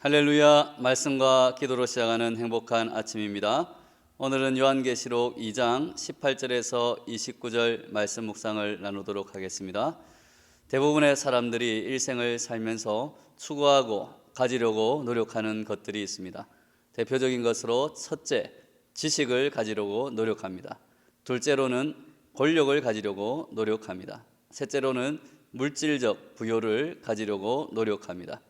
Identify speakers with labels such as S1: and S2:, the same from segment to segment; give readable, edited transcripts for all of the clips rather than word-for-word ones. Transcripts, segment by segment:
S1: 할렐루야. 말씀과 기도로 시작하는 행복한 아침입니다. 오늘은 요한계시록 2장 18절에서 29절 말씀 묵상을 나누도록 하겠습니다. 대부분의 사람들이 일생을 살면서 추구하고 가지려고 노력하는 것들이 있습니다. 대표적인 것으로 첫째, 지식을 가지려고 노력합니다. 둘째로는 권력을 가지려고 노력합니다. 셋째로는 물질적 부요를 가지려고 노력합니다.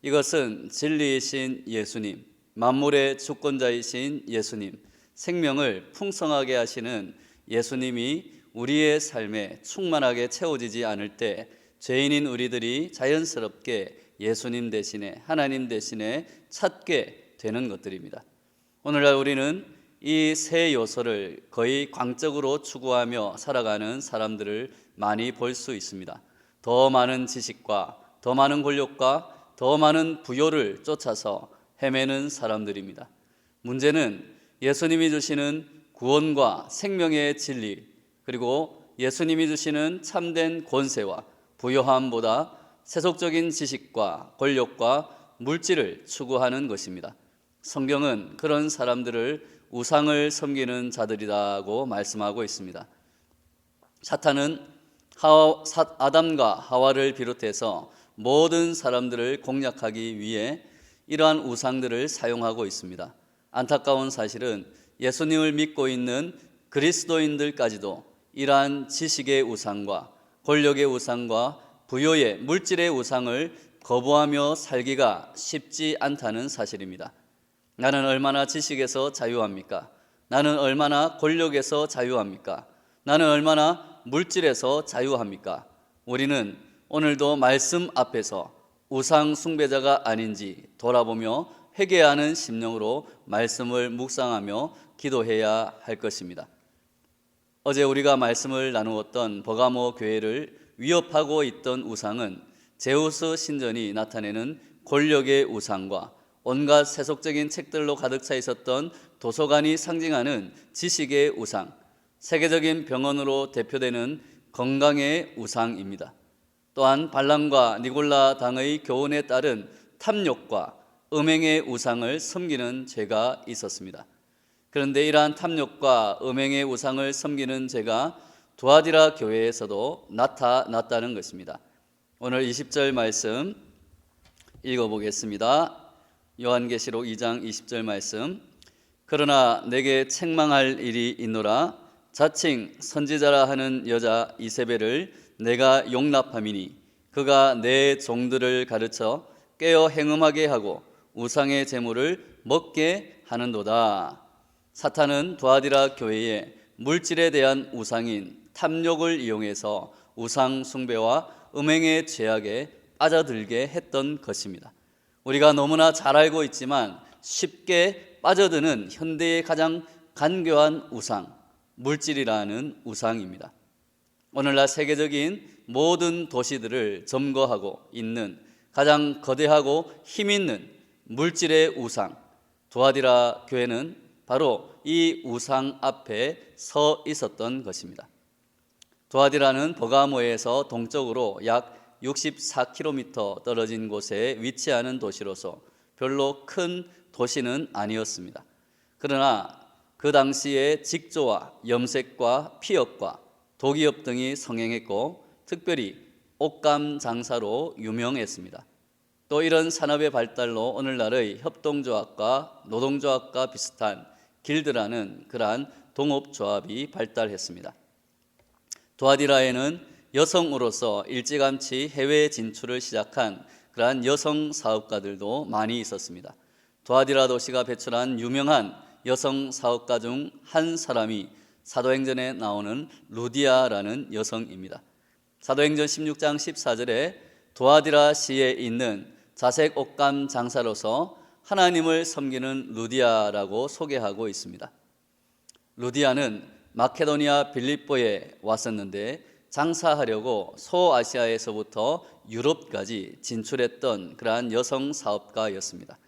S1: 이것은 진리이신 예수님, 만물의 주권자이신 예수님, 생명을 풍성하게 하시는 예수님이 우리의 삶에 충만하게 채워지지 않을 때 죄인인 우리들이 자연스럽게 예수님 대신에, 하나님 대신에 찾게 되는 것들입니다. 오늘날 우리는 이 세 요소를 거의 광적으로 추구하며 살아가는 사람들을 많이 볼 수 있습니다. 더 많은 지식과 더 많은 권력과 더 많은 부요를 쫓아서 헤매는 사람들입니다. 문제는 예수님이 주시는 구원과 생명의 진리, 그리고 예수님이 주시는 참된 권세와 부요함보다 세속적인 지식과 권력과 물질을 추구하는 것입니다. 성경은 그런 사람들을 우상을 섬기는 자들이라고 말씀하고 있습니다. 사탄은 아담과 하와를 비롯해서 모든 사람들을 공략하기 위해 이러한 우상들을 사용하고 있습니다. 안타까운 사실은 예수님을 믿고 있는 그리스도인들까지도 이러한 지식의 우상과 권력의 우상과 부요의 물질의 우상을 거부하며 살기가 쉽지 않다는 사실입니다. 나는 얼마나 지식에서 자유합니까? 나는 얼마나 권력에서 자유합니까? 나는 얼마나 물질에서 자유합니까? 우리는 오늘도 말씀 앞에서 우상 숭배자가 아닌지 돌아보며 회개하는 심령으로 말씀을 묵상하며 기도해야 할 것입니다. 어제 우리가 말씀을 나누었던 버가모 교회를 위협하고 있던 우상은 제우스 신전이 나타내는 권력의 우상과 온갖 세속적인 책들로 가득 차 있었던 도서관이 상징하는 지식의 우상, 세계적인 병원으로 대표되는 건강의 우상입니다. 또한 발람과 니골라 당의 교훈에 따른 탐욕과 음행의 우상을 섬기는 죄가 있었습니다. 그런데 이러한 탐욕과 음행의 우상을 섬기는 죄가 두아디라 교회에서도 나타났다는 것입니다. 오늘 20절 말씀 읽어보겠습니다. 요한계시록 2장 20절 말씀. 그러나 내게 책망할 일이 있노라. 자칭 선지자라 하는 여자 이세벨을 내가 용납함이니 그가 내 종들을 가르쳐 깨어 행음하게 하고 우상의 제물을 먹게 하는도다. 사탄은 두아디라 교회에 물질에 대한 우상인 탐욕을 이용해서 우상 숭배와 음행의 죄악에 빠져들게 했던 것입니다. 우리가 너무나 잘 알고 있지만 쉽게 빠져드는 현대의 가장 간교한 우상, 물질이라는 우상입니다. 오늘날 세계적인 모든 도시들을 점거하고 있는 가장 거대하고 힘있는 물질의 우상, 두아디라 교회는 바로 이 우상 앞에 서 있었던 것입니다. 두아디라는 버가모에서 동쪽으로 약 64km 떨어진 곳에 위치하는 도시로서 별로 큰 도시는 아니었습니다. 그러나 그 당시에 직조와 염색과 피역과 도기업 등이 성행했고 특별히 옷감 장사로 유명했습니다. 또 이런 산업의 발달로 오늘날의 협동조합과 노동조합과 비슷한 길드라는 그러한 동업조합이 발달했습니다. 두아디라에는 여성으로서 일찌감치 해외 진출을 시작한 그러한 여성 사업가들도 많이 있었습니다. 두아디라 도시가 배출한 유명한 여성 사업가 중 한 사람이 사도행전에 나오는 루디아라는 여성입니다. 사도행전 16장 14절에 두아디라 시에 있는 자색 옷감 장사로서 하나님을 섬기는 루디아라고 소개하고 있습니다. 루디아는 마케도니아 빌립보에 왔었는데 장사하려고 소아시아에서부터 유럽까지 진출했던 그러한 여성 사업가였습니다.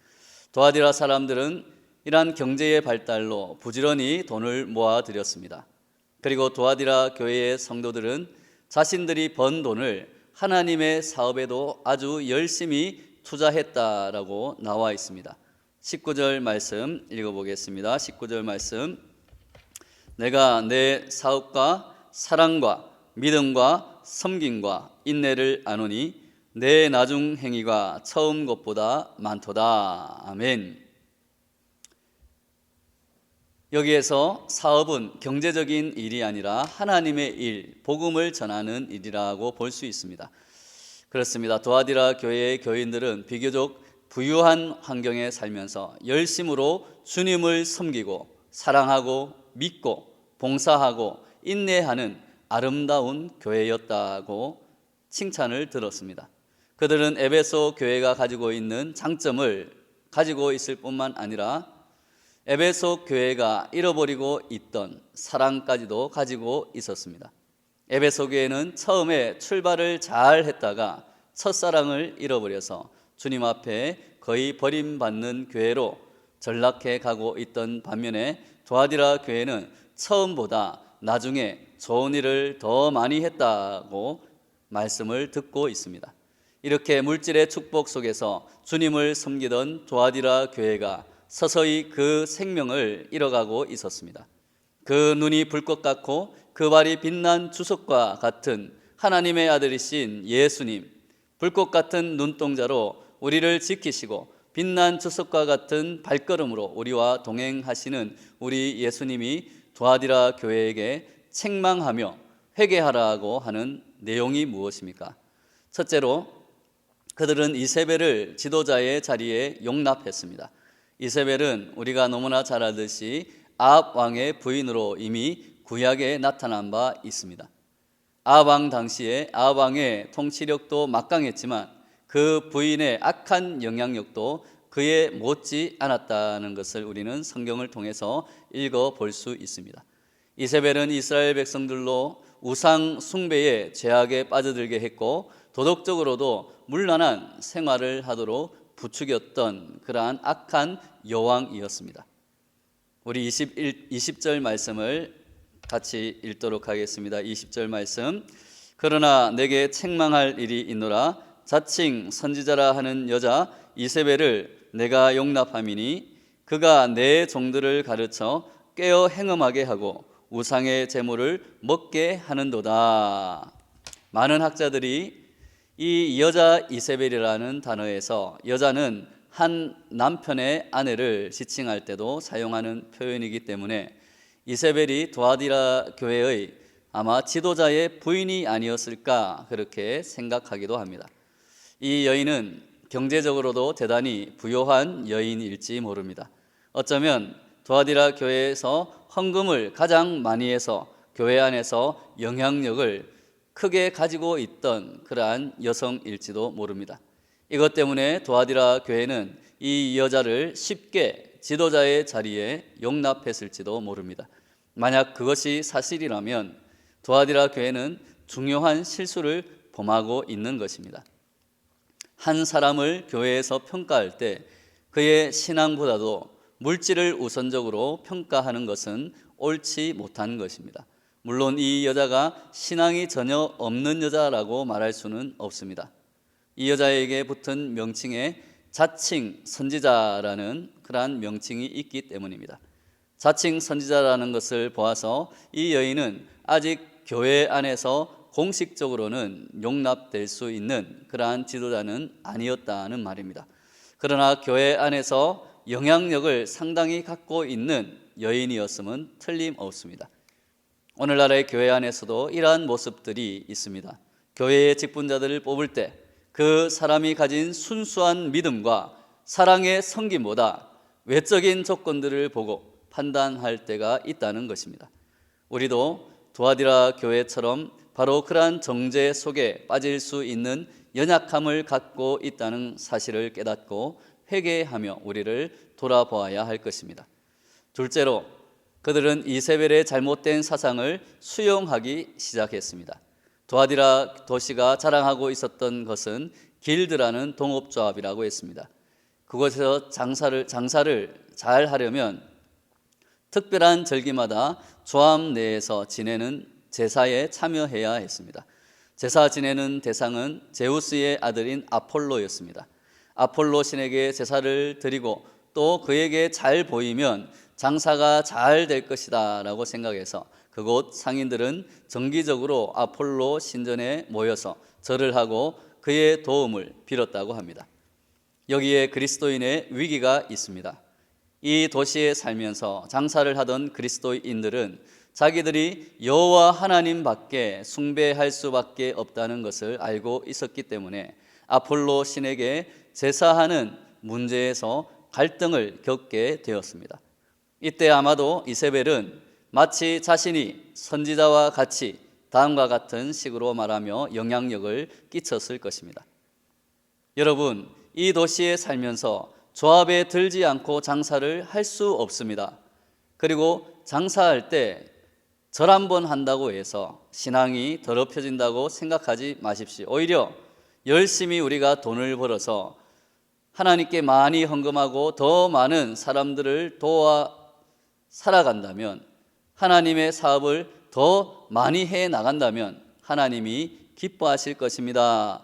S1: 두아디라 사람들은 이러한 경제의 발달로 부지런히 돈을 모아들였습니다. 그리고 두아디라 교회의 성도들은 자신들이 번 돈을 하나님의 사업에도 아주 열심히 투자했다라고 나와 있습니다. 19절 말씀 읽어보겠습니다. 19절 말씀, 내가 내 사업과 사랑과 믿음과 섬김과 인내를 아노니 내 나중 행위가 처음 것보다 많도다. 아멘. 여기에서 사업은 경제적인 일이 아니라 하나님의 일, 복음을 전하는 일이라고 볼 수 있습니다. 그렇습니다. 도아디라 교회의 교인들은 비교적 부유한 환경에 살면서 열심으로 주님을 섬기고 사랑하고 믿고 봉사하고 인내하는 아름다운 교회였다고 칭찬을 들었습니다. 그들은 에베소 교회가 가지고 있는 장점을 가지고 있을 뿐만 아니라 에베소 교회가 잃어버리고 있던 사랑까지도 가지고 있었습니다. 에베소 교회는 처음에 출발을 잘 했다가 첫사랑을 잃어버려서 주님 앞에 거의 버림받는 교회로 전락해 가고 있던 반면에 도아디라 교회는 처음보다 나중에 좋은 일을 더 많이 했다고 말씀을 듣고 있습니다. 이렇게 물질의 축복 속에서 주님을 섬기던 도아디라 교회가 서서히 그 생명을 잃어가고 있었습니다. 그 눈이 불꽃 같고 그 발이 빛난 주석과 같은 하나님의 아들이신 예수님, 불꽃 같은 눈동자로 우리를 지키시고 빛난 주석과 같은 발걸음으로 우리와 동행하시는 우리 예수님이 도아디라 교회에게 책망하며 회개하라고 하는 내용이 무엇입니까? 첫째로 그들은 이세벨을 지도자의 자리에 용납했습니다. 이세벨은 우리가 너무나 잘 알듯이 아합 왕의 부인으로 이미 구약에 나타난 바 있습니다. 아합 왕 당시에 아합 왕의 통치력도 막강했지만 그 부인의 악한 영향력도 그에 못지 않았다는 것을 우리는 성경을 통해서 읽어볼 수 있습니다. 이세벨은 이스라엘 백성들로 우상 숭배의 죄악에 빠져들게 했고 도덕적으로도 문란한 생활을 하도록 부추겼던 그러한 악한 여왕이었습니다. 우리 20절 말씀을 같이 읽도록 하겠습니다. 20절 말씀, 그러나 내게 책망할 일이 있노라. 자칭 선지자라 하는 여자 이세벨을 내가 용납함이니 그가 내 종들을 가르쳐 깨어 행음하게 하고 우상의 제물을 먹게 하는도다. 많은 학자들이 이 여자 이세벨이라는 단어에서 여자는 한 남편의 아내를 지칭할 때도 사용하는 표현이기 때문에 이세벨이 도아디라 교회의 아마 지도자의 부인이 아니었을까 그렇게 생각하기도 합니다. 이 여인은 경제적으로도 대단히 부유한 여인일지 모릅니다. 어쩌면 도아디라 교회에서 헌금을 가장 많이 해서 교회 안에서 영향력을 크게 가지고 있던 그러한 여성일지도 모릅니다. 이것 때문에 도아디라 교회는 이 여자를 쉽게 지도자의 자리에 용납했을지도 모릅니다. 만약 그것이 사실이라면 도아디라 교회는 중요한 실수를 범하고 있는 것입니다. 한 사람을 교회에서 평가할 때 그의 신앙보다도 물질을 우선적으로 평가하는 것은 옳지 못한 것입니다. 물론 이 여자가 신앙이 전혀 없는 여자라고 말할 수는 없습니다. 이 여자에게 붙은 명칭에 자칭 선지자라는 그러한 명칭이 있기 때문입니다. 자칭 선지자라는 것을 보아서 이 여인은 아직 교회 안에서 공식적으로는 용납될 수 있는 그러한 지도자는 아니었다는 말입니다. 그러나 교회 안에서 영향력을 상당히 갖고 있는 여인이었음은 틀림없습니다. 오늘날의 교회 안에서도 이러한 모습들이 있습니다. 교회의 직분자들을 뽑을 때 그 사람이 가진 순수한 믿음과 사랑의 섬김보다 외적인 조건들을 보고 판단할 때가 있다는 것입니다. 우리도 도아디라 교회처럼 바로 그러한 정죄 속에 빠질 수 있는 연약함을 갖고 있다는 사실을 깨닫고 회개하며 우리를 돌아보아야 할 것입니다. 둘째로 그들은 이세벨의 잘못된 사상을 수용하기 시작했습니다. 도아디라 도시가 자랑하고 있었던 것은 길드라는 동업조합이라고 했습니다. 그곳에서 장사를 잘 하려면 특별한 절기마다 조합 내에서 지내는 제사에 참여해야 했습니다. 제사 지내는 대상은 제우스의 아들인 아폴로였습니다. 아폴로 신에게 제사를 드리고 또 그에게 잘 보이면 장사가 잘 될 것이다 라고 생각해서 그곳 상인들은 정기적으로 아폴로 신전에 모여서 절을 하고 그의 도움을 빌었다고 합니다. 여기에 그리스도인의 위기가 있습니다. 이 도시에 살면서 장사를 하던 그리스도인들은 자기들이 여호와 하나님밖에 숭배할 수밖에 없다는 것을 알고 있었기 때문에 아폴로 신에게 제사하는 문제에서 갈등을 겪게 되었습니다. 이때 아마도 이세벨은 마치 자신이 선지자와 같이 다음과 같은 식으로 말하며 영향력을 끼쳤을 것입니다. 여러분, 이 도시에 살면서 조합에 들지 않고 장사를 할 수 없습니다. 그리고 장사할 때 절 한 번 한다고 해서 신앙이 더럽혀진다고 생각하지 마십시오. 오히려 열심히 우리가 돈을 벌어서 하나님께 많이 헌금하고 더 많은 사람들을 도와 살아간다면, 하나님의 사업을 더 많이 해 나간다면 하나님이 기뻐하실 것입니다.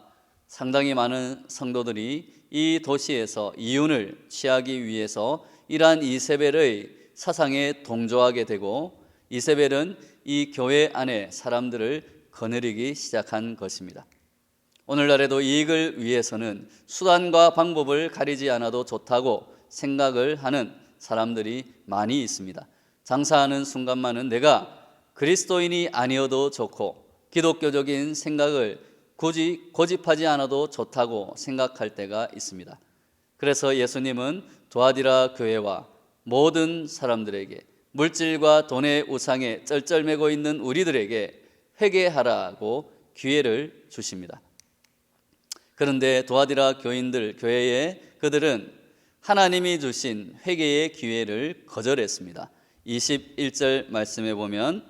S1: 상당히 많은 성도들이 이 도시에서 이윤을 취하기 위해서 이러한 이세벨의 사상에 동조하게 되고, 이세벨은 이 교회 안에 사람들을 거느리기 시작한 것입니다. 오늘날에도 이익을 위해서는 수단과 방법을 가리지 않아도 좋다고 생각을 하는 사람들이 많이 있습니다. 장사하는 순간만은 내가 그리스도인이 아니어도 좋고 기독교적인 생각을 굳이 고집하지 않아도 좋다고 생각할 때가 있습니다. 그래서 예수님은 도아디라 교회와 모든 사람들에게, 물질과 돈의 우상에 쩔쩔매고 있는 우리들에게 회개하라고 기회를 주십니다. 그런데 도아디라 교회에 그들은 하나님이 주신 회개의 기회를 거절했습니다. 21절 말씀에 보면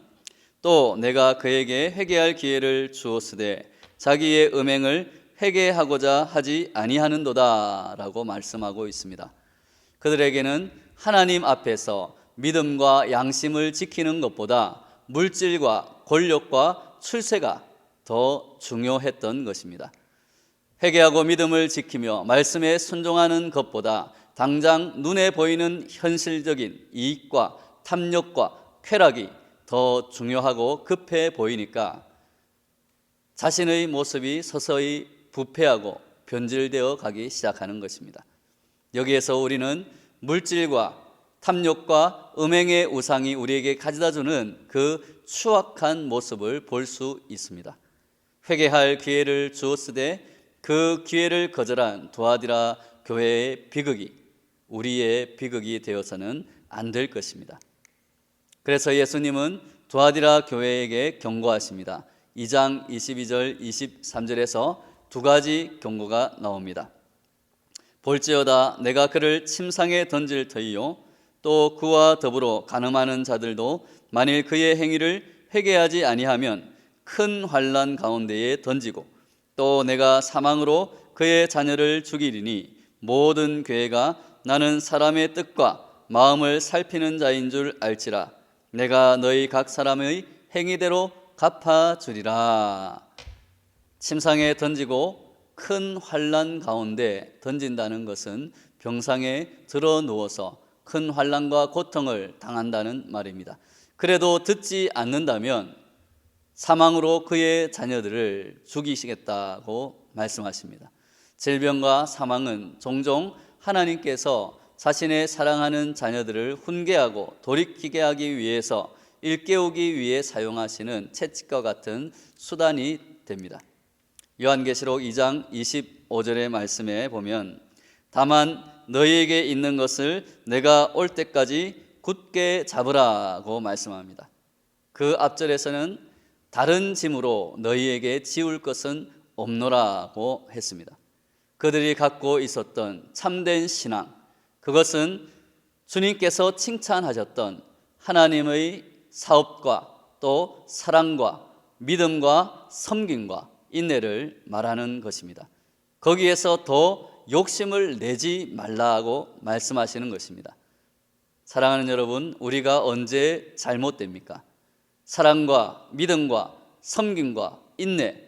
S1: 또 내가 그에게 회개할 기회를 주었으되 자기의 음행을 회개하고자 하지 아니하는도다 라고 말씀하고 있습니다. 그들에게는 하나님 앞에서 믿음과 양심을 지키는 것보다 물질과 권력과 출세가 더 중요했던 것입니다. 회개하고 믿음을 지키며 말씀에 순종하는 것보다 당장 눈에 보이는 현실적인 이익과 탐욕과 쾌락이 더 중요하고 급해 보이니까 자신의 모습이 서서히 부패하고 변질되어 가기 시작하는 것입니다. 여기에서 우리는 물질과 탐욕과 음행의 우상이 우리에게 가져다주는 그 추악한 모습을 볼 수 있습니다. 회개할 기회를 주었으되 그 기회를 거절한 도아디라 교회의 비극이 우리의 비극이 되어서는 안 될 것입니다. 그래서 예수님은 도아디라 교회에게 경고하십니다. 2장 22절 23절에서 두 가지 경고가 나옵니다. 볼지어다 내가 그를 침상에 던질 터이요 또 그와 더불어 간음하는 자들도 만일 그의 행위를 회개하지 아니하면 큰 환난 가운데에 던지고 또 내가 사망으로 그의 자녀를 죽이리니 모든 교회가 나는 사람의 뜻과 마음을 살피는 자인 줄 알지라 내가 너희 각 사람의 행위대로 갚아주리라. 침상에 던지고 큰 환난 가운데 던진다는 것은 병상에 들어 누워서 큰 환난과 고통을 당한다는 말입니다. 그래도 듣지 않는다면 사망으로 그의 자녀들을 죽이시겠다고 말씀하십니다. 질병과 사망은 종종 하나님께서 자신의 사랑하는 자녀들을 훈계하고 돌이키게 하기 위해서 일깨우기 위해 사용하시는 채찍과 같은 수단이 됩니다. 요한계시록 2장 25절의 말씀에 보면 다만 너희에게 있는 것을 내가 올 때까지 굳게 잡으라고 말씀합니다. 그 앞절에서는 다른 짐으로 너희에게 지울 것은 없노라고 했습니다. 그들이 갖고 있었던 참된 신앙, 그것은 주님께서 칭찬하셨던 하나님의 사업과 또 사랑과 믿음과 섬김과 인내를 말하는 것입니다. 거기에서 더 욕심을 내지 말라고 말씀하시는 것입니다. 사랑하는 여러분, 우리가 언제 잘못됩니까? 사랑과 믿음과 섬김과 인내,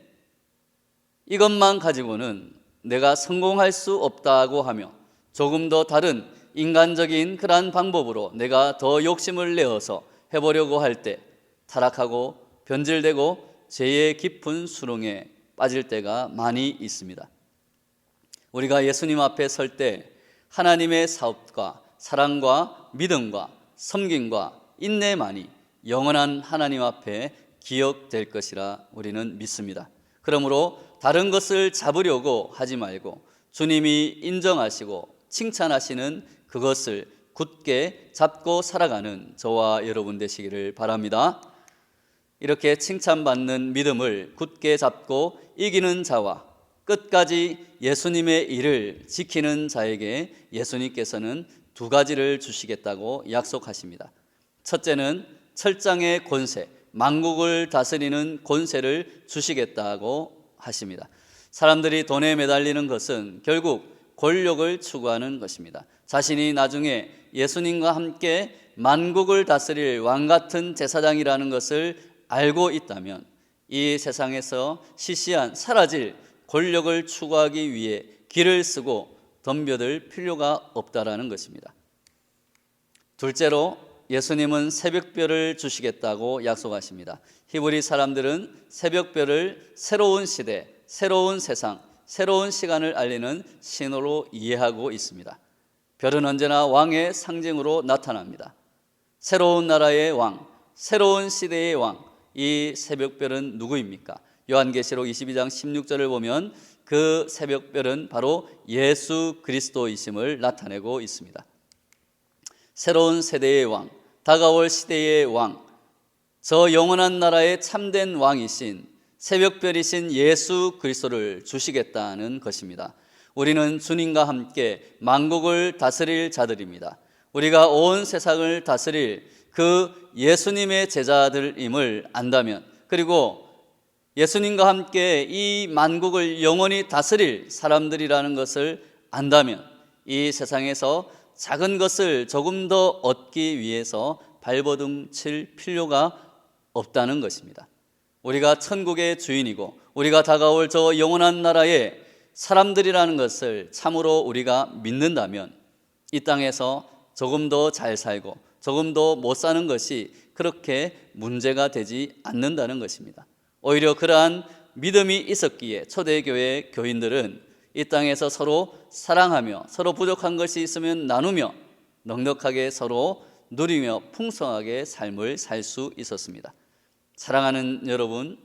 S1: 이것만 가지고는 내가 성공할 수 없다고 하며 조금 더 다른 인간적인 그러한 방법으로 내가 더 욕심을 내어서 해보려고 할 때 타락하고 변질되고 죄의 깊은 수렁에 빠질 때가 많이 있습니다. 우리가 예수님 앞에 설 때 하나님의 사업과 사랑과 믿음과 섬김과 인내만이 영원한 하나님 앞에 기억될 것이라 우리는 믿습니다. 그러므로 다른 것을 잡으려고 하지 말고 주님이 인정하시고 칭찬하시는 그것을 굳게 잡고 살아가는 저와 여러분 되시기를 바랍니다. 이렇게 칭찬받는 믿음을 굳게 잡고 이기는 자와 끝까지 예수님의 일을 지키는 자에게 예수님께서는 두 가지를 주시겠다고 약속하십니다. 첫째는 철장의 권세, 만국을 다스리는 권세를 주시겠다고 하십니다. 사람들이 돈에 매달리는 것은 결국 권력을 추구하는 것입니다. 자신이 나중에 예수님과 함께 만국을 다스릴 왕 같은 제사장이라는 것을 알고 있다면 이 세상에서 시시한 사라질 권력을 추구하기 위해 길을 쓰고 덤벼들 필요가 없다라는 것입니다. 둘째로 예수님은 새벽별을 주시겠다고 약속하십니다. 히브리 사람들은 새벽별을 새로운 시대, 새로운 세상, 새로운 시간을 알리는 신호로 이해하고 있습니다. 별은 언제나 왕의 상징으로 나타납니다. 새로운 나라의 왕, 새로운 시대의 왕, 이 새벽별은 누구입니까? 요한계시록 22장 16절을 보면 그 새벽별은 바로 예수 그리스도이심을 나타내고 있습니다. 새로운 세대의 왕, 다가올 시대의 왕, 저 영원한 나라의 참된 왕이신 새벽별이신 예수 그리스도를 주시겠다는 것입니다. 우리는 주님과 함께 만국을 다스릴 자들입니다. 우리가 온 세상을 다스릴 그 예수님의 제자들임을 안다면, 그리고 예수님과 함께 이 만국을 영원히 다스릴 사람들이라는 것을 안다면 이 세상에서 작은 것을 조금 더 얻기 위해서 발버둥 칠 필요가 없다는 것입니다. 우리가 천국의 주인이고 우리가 다가올 저 영원한 나라의 사람들이라는 것을 참으로 우리가 믿는다면 이 땅에서 조금 더 잘 살고 조금 더 못 사는 것이 그렇게 문제가 되지 않는다는 것입니다. 오히려 그러한 믿음이 있었기에 초대교회 교인들은 이 땅에서 서로 사랑하며 서로 부족한 것이 있으면 나누며 넉넉하게 서로 누리며 풍성하게 삶을 살 수 있었습니다. 사랑하는 여러분,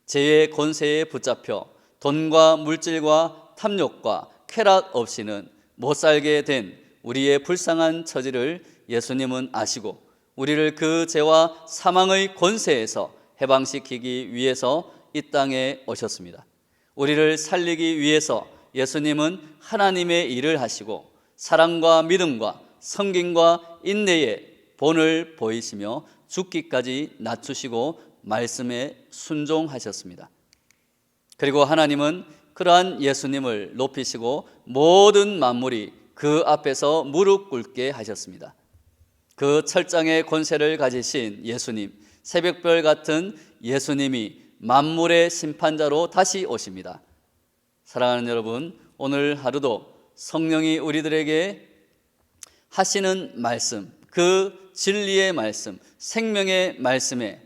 S1: 죄의 권세에 붙잡혀 돈과 물질과 탐욕과 쾌락 없이는 못 살게 된 우리의 불쌍한 처지를 예수님은 아시고 우리를 그 죄와 사망의 권세에서 해방시키기 위해서 이 땅에 오셨습니다. 우리를 살리기 위해서 예수님은 하나님의 일을 하시고 사랑과 믿음과 섬김과 인내의 본을 보이시며 죽기까지 낮추시고 말씀에 순종하셨습니다. 그리고 하나님은 그러한 예수님을 높이시고 모든 만물이 그 앞에서 무릎 꿇게 하셨습니다. 그 철장의 권세를 가지신 예수님, 새벽별 같은 예수님이 만물의 심판자로 다시 오십니다. 사랑하는 여러분, 오늘 하루도 성령이 우리들에게 하시는 말씀, 그 진리의 말씀, 생명의 말씀에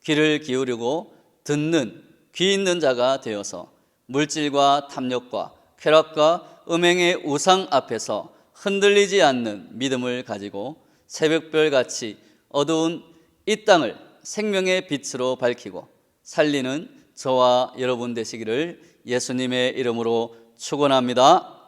S1: 귀를 기울이고 듣는 귀 있는 자가 되어서 물질과 탐욕과 쾌락과 음행의 우상 앞에서 흔들리지 않는 믿음을 가지고 새벽별같이 어두운 이 땅을 생명의 빛으로 밝히고 살리는 저와 여러분 되시기를 예수님의 이름으로 축원합니다.